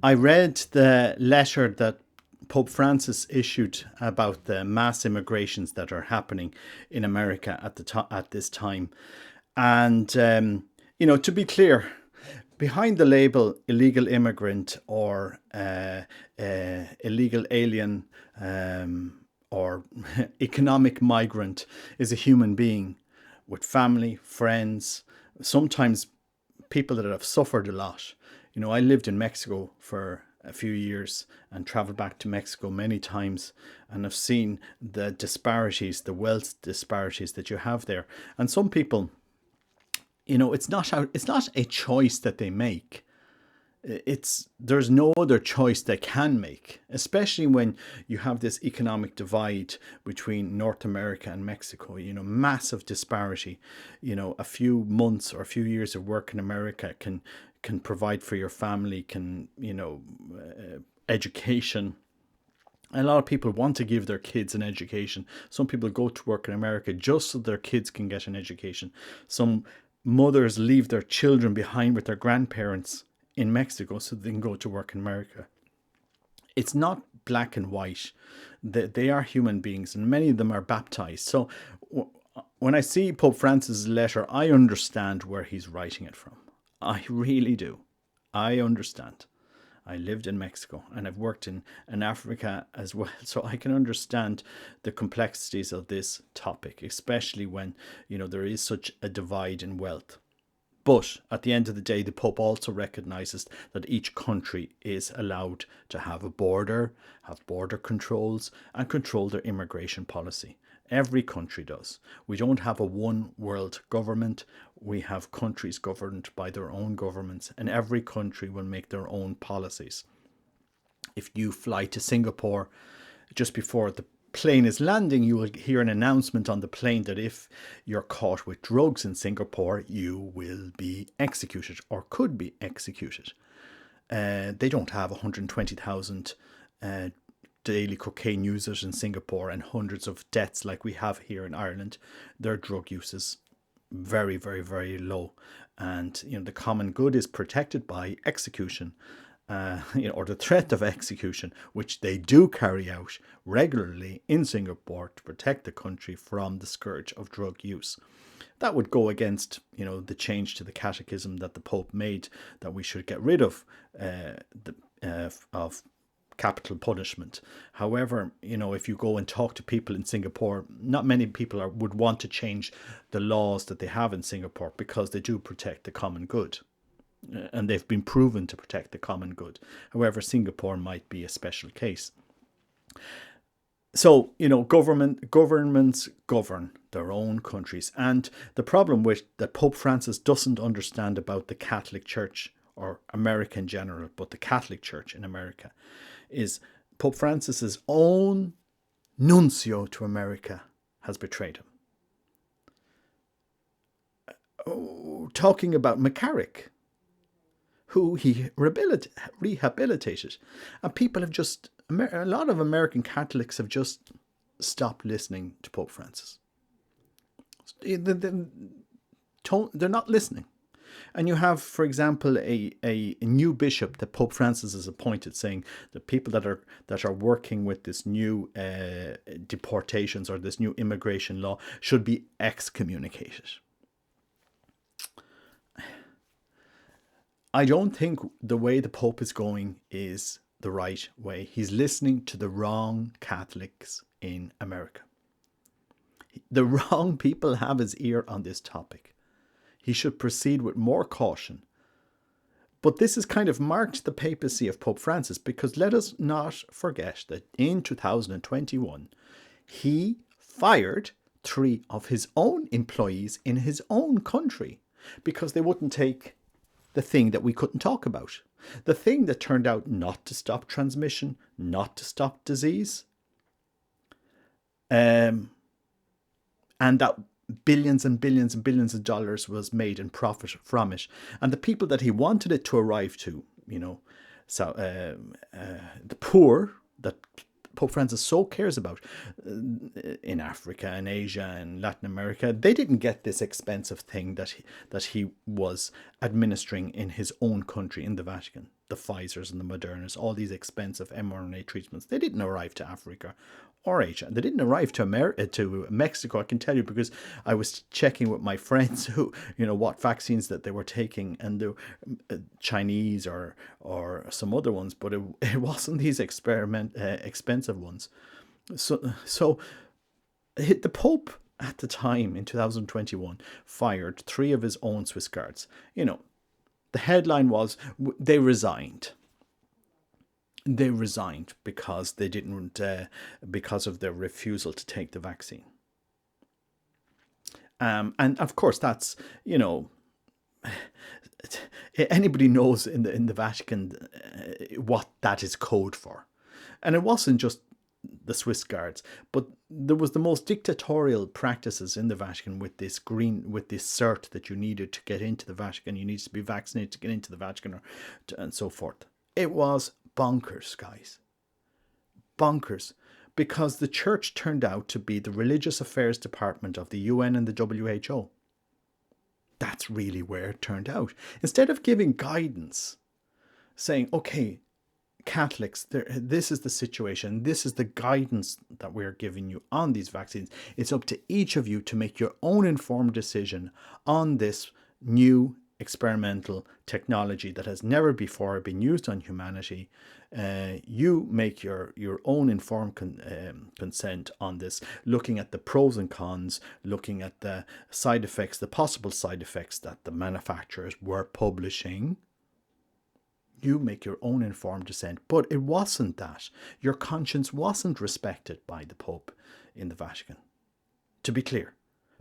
I read the letter that Pope Francis issued about the mass immigrations that are happening in America at this time, and to be clear, behind the label illegal immigrant or illegal alien or economic migrant is a human being with family, friends, sometimes people that have suffered a lot. I lived in Mexico for a few years and traveled back to Mexico many times, and I've seen the disparities, the wealth disparities that you have there. And some people, it's not a choice that they make. There's no other choice they can make, especially when you have this economic divide between North America and Mexico. Massive disparity. A few months or a few years of work in America can provide for your family, can education. A lot of people want to give their kids an education. Some people go to work in America just so their kids can get an education. Some mothers leave their children behind with their grandparents in Mexico so they can go to work in America. It's not black and white. They are human beings, and many of them are baptized. So when I see Pope Francis' letter, I understand where he's writing it from. I really do. I understand. I lived in Mexico and I've worked in Africa as well, so I can understand the complexities of this topic, especially when there is such a divide in wealth. But at the end of the day, the Pope also recognizes that each country is allowed to have a border, have border controls, and control their immigration policy. Every country does. We don't have a one world government. We have countries governed by their own governments, and every country will make their own policies. If you fly to Singapore, just before the plane is landing, you will hear an announcement on the plane that if you're caught with drugs in Singapore, you will be executed or could be executed. They don't have 120,000 daily cocaine users in Singapore and hundreds of deaths like we have here in Ireland. Their drug use is very, very, very low. And, the common good is protected by execution. Or the threat of execution, which they do carry out regularly in Singapore to protect the country from the scourge of drug use. That would go against, the change to the catechism that the Pope made, that we should get rid of capital punishment. However, if you go and talk to people in Singapore, not many people would want to change the laws that they have in Singapore because they do protect the common good. And they've been proven to protect the common good. However, Singapore might be a special case. So, governments govern their own countries. And the problem that Pope Francis doesn't understand about the Catholic Church, or America in general, but the Catholic Church in America, is Pope Francis's own nuncio to America has betrayed him. Talking about McCarrick, who he rehabilitated. And people have a lot of American Catholics have just stopped listening to Pope Francis. They're not listening. And you have, for example, a new bishop that Pope Francis has appointed, saying that people that are working with this new deportations or this new immigration law should be excommunicated. I don't think the way the Pope is going is the right way. He's listening to the wrong Catholics in America. The wrong people have his ear on this topic. He should proceed with more caution. But this has kind of marked the papacy of Pope Francis, because let us not forget that in 2021, he fired 3 of his own employees in his own country because they wouldn't take the thing that we couldn't talk about. The thing that turned out not to stop transmission, not to stop disease. And that billions and billions and billions of dollars was made in profit from it. And the people that he wanted it to arrive to, the poor that Pope Francis so cares about in Africa and Asia and Latin America, they didn't get this expensive thing that he was administering in his own country, in the Vatican. the Pfizers and the Modernas, all these expensive mRNA treatments, they didn't arrive to Africa or Asia. They didn't arrive to America, to Mexico. I can tell you because I was checking with my friends who, what vaccines that they were taking, and the Chinese or some other ones, but it wasn't these expensive ones. So the Pope at the time in 2021 fired 3 of his own Swiss guards. The headline was they resigned. They resigned because they didn't, because of their refusal to take the vaccine. And of course, that's, anybody knows in the Vatican what that is code for. And it wasn't just the Swiss guards, but there was the most dictatorial practices in the Vatican with this cert that you needed to get into the Vatican. You needed to be vaccinated to get into the Vatican, and so forth. It was bonkers, guys. Bonkers. Because the church turned out to be the religious affairs department of the UN and the WHO. That's really where it turned out. Instead of giving guidance, saying, okay, Catholics, this is the situation, this is the guidance that we're giving you on these vaccines. It's up to each of you to make your own informed decision on this new experimental technology that has never before been used on humanity. You make your own informed consent on this, looking at the pros and cons, looking at the side effects, the possible side effects that the manufacturers were publishing. You make your own informed dissent. But it wasn't that. Your conscience wasn't respected by the Pope in the Vatican. To be clear,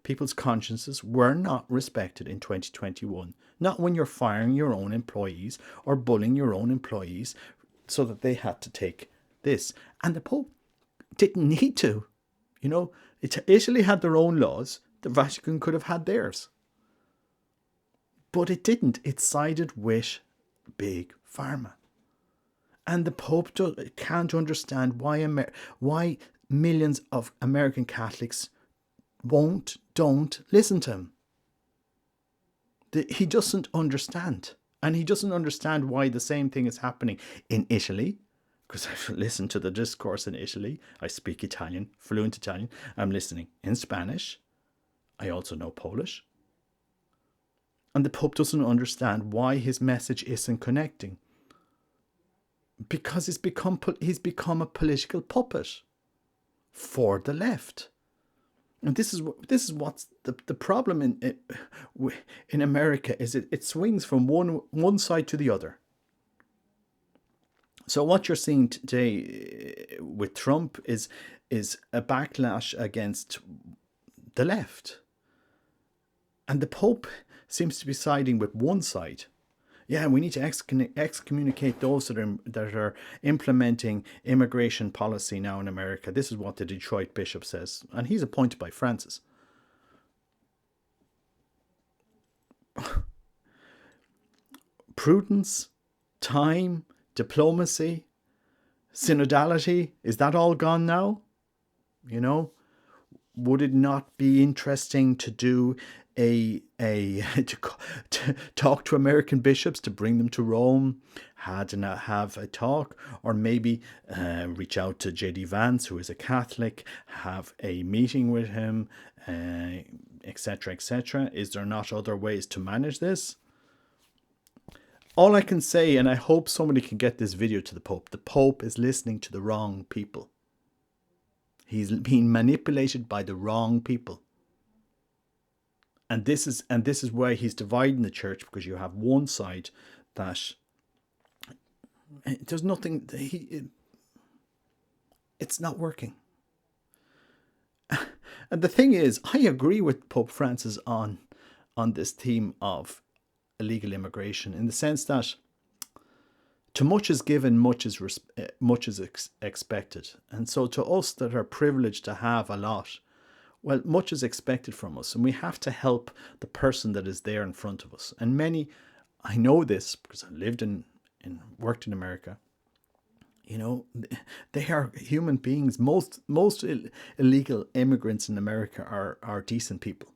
people's consciences were not respected in 2021. Not when you're firing your own employees or bullying your own employees so that they had to take this. And the Pope didn't need to. Italy had their own laws. The Vatican could have had theirs. But it didn't. It sided with big pharma. And the Pope can't understand why millions of American Catholics don't listen to him. He doesn't understand. And he doesn't understand why the same thing is happening in Italy. Because I've listened to the discourse in Italy. I speak Italian, fluent Italian. I'm listening in Spanish. I also know Polish. And the Pope doesn't understand why his message isn't connecting. Because he's become a political puppet for the left. And this is what's the problem in America is it swings from one side to the other. So what you're seeing today with Trump is a backlash against the left. And the Pope seems to be siding with one side. Yeah, we need to excommunicate those that are implementing immigration policy now in America. This is what the Detroit bishop says. And he's appointed by Francis. Prudence, time, diplomacy, synodality, is that all gone now? Would it not be interesting to do to talk to American bishops, to bring them to Rome, have a talk, or maybe reach out to J.D. Vance, who is a Catholic, have a meeting with him, etc., etc. Is there not other ways to manage this? All I can say, and I hope somebody can get this video to the Pope is listening to the wrong people. He's being manipulated by the wrong people. And this is why he's dividing the church, because you have one side that there's nothing, it's not working. And the thing is, I agree with Pope Francis on this theme of illegal immigration, in the sense that to much is given, much is expected. And so to us that are privileged to have a lot, well, much is expected from us, and we have to help the person that is there in front of us. And many, I know this because I lived and worked in America. They are human beings. Most illegal immigrants in America are decent people.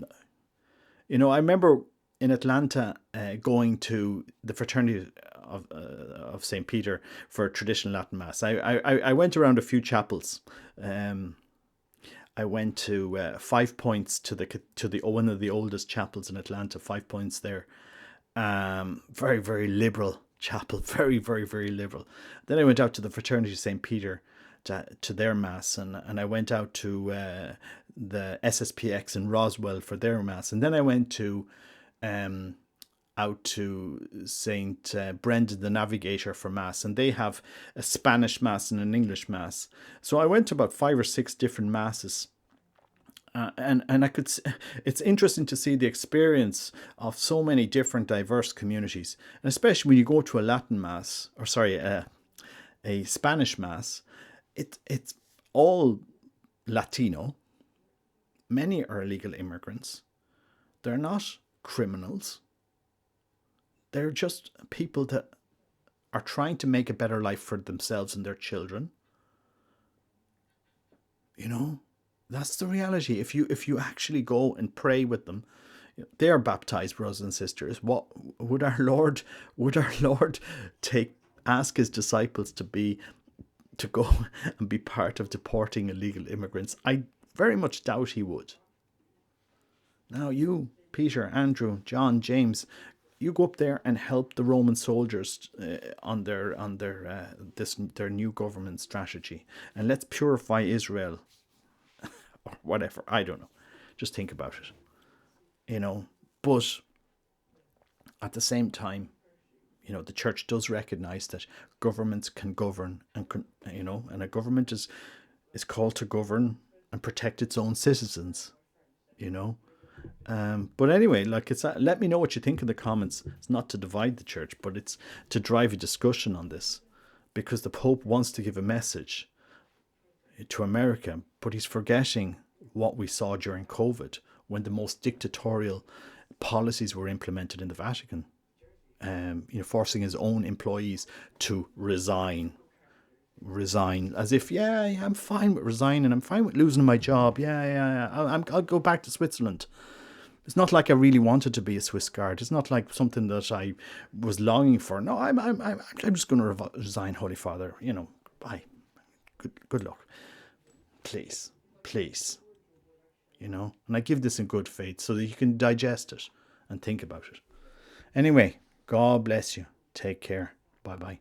I remember in Atlanta, going to the fraternity of St. Peter for traditional Latin Mass. I went around a few chapels. I went to 5 Points to the one of the oldest chapels in Atlanta. 5 Points there. Very, very liberal chapel. Very, very, very liberal. Then I went out to the fraternity of St. Peter to their mass, and I went out to the SSPX in Roswell for their mass, and then I went to out to St. Brendan the Navigator for mass, and they have a Spanish mass and an English mass. So I went to about 5 or 6 different masses. And I could. It's interesting to see the experience of so many different diverse communities, and especially when you go to a Latin mass, or sorry, a Spanish mass. It's all Latino. Many are illegal immigrants. They're not criminals. They're just people that are trying to make a better life for themselves and their children. You know, that's the reality. If you actually go and pray with them, they are baptized, brothers and sisters. What would our Lord ask his disciples to go and be part of deporting illegal immigrants? I very much doubt he would. Now you, Peter, Andrew, John, James, you go up there and help the Roman soldiers on their new government strategy, and let's purify Israel, or whatever. I don't know. Just think about it, But at the same time, the church does recognize that governments can govern, and a government is called to govern and protect its own citizens. But anyway, let me know what you think in the comments. It's not to divide the church, but it's to drive a discussion on this, because the Pope wants to give a message to America, but he's forgetting what we saw during COVID, when the most dictatorial policies were implemented in the Vatican. Forcing his own employees to resign as if, I'm fine with resigning, I'm fine with losing my job, I'll go back to Switzerland. It's not like I really wanted to be a Swiss Guard. It's not like something that I was longing for. No, I'm just going to resign, Holy Father. Bye. Good luck. Please. And I give this in good faith so that you can digest it and think about it. Anyway, God bless you. Take care. Bye-bye.